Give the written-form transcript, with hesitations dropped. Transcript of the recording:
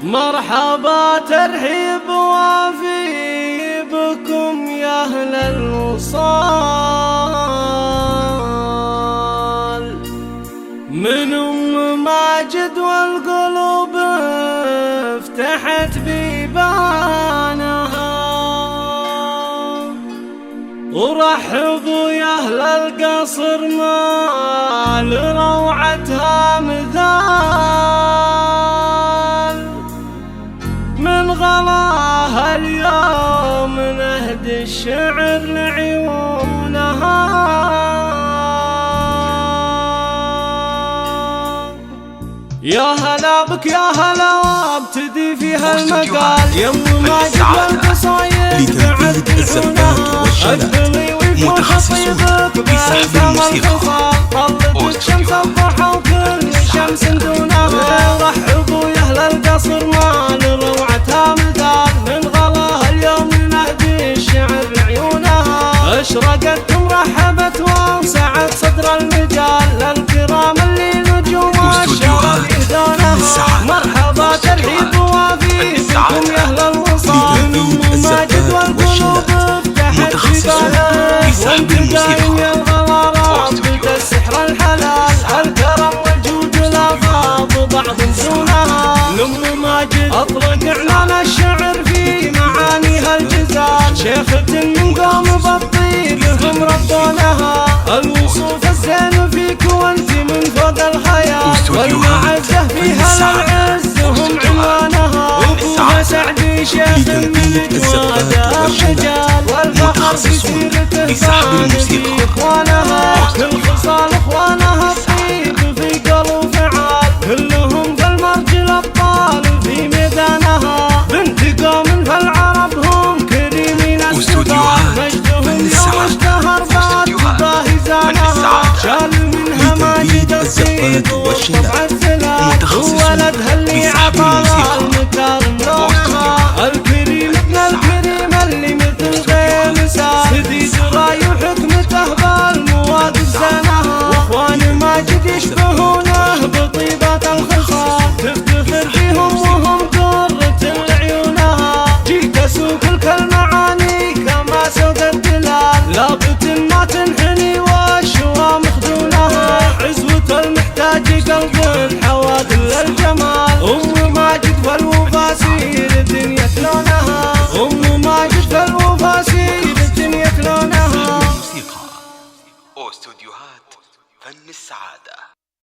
مرحبا ترحيب وافي بكم يا أهل الوصال، من أم ماجد والقلوب فتحت بيبانها، ورحبوا يا أهل القصر ما لروعتها مثال، من غلاها اليوم نهدي الشعر لعيونها. يا هلا بك يا هلا وابتدي فيها المقال، يم ماجد والقصايد بعد تلحونها، أقبلي ويكون خطيبك بأسام الخصال، طلت الشمس الضحى وكل شمس دونها. رحبوا يا أهل القصر ما لروعتها مثال، من غلاها اليوم نهدي الشعر لعيونها، اشرقت مرحبت ووسعت صدر المجال للكرام اللي نجوم الشرف يهدونها. مرحبا ترحيب وافي بكم يا أهل الوصال، من أم ماجد والقلوب فتحت بيبانها، والبدايم يا الغلا ربة السحر الحلال، الكرم والجود الافاض بعض دونها. لأم ماجد اطلق اعلان الشعر في معانيها الجزال، شيخة من قوم بالطيب هم ربونها، الوصوف الزين فيك وانت من فوق الخيال، والمعزة فيها للعز هم عنوانها، ابوها سعدي شيخ من اجواد الرجال، والفخر في سيرته ثاني في اخوانها، كل خصال اخوانها الطيب في قلب وفعال، كلهم كالمرج الابطال في ميدانها، بنت قوم فالعرب هم كريمين السفال، مجدهم يوم اشتهر بعد باهزانها، شال منها ماجد الصيد والطبع الزلال، وولدها اللي عطاها المكارم لونها، الكريم ابن الكريم اللي مثل غير مثال، سديد راي وحكمته بالمواقف زانها، واخوان ماجد يشبهونه بطيبة الخصال، تفتخر فيهم وهم قرة لعيونها، جيت اسوق المعاني كما سوق الدلال، لابد ما تنحني والشوى مخدونها، عزوة المحتاج قلب الحوادل الجمال، أم ماجد فالوفا سير الدنيا كلونها، أم ماجد فالوفا سير الدنيا كلونها. موسيقى واستوديوهات فن السعادة.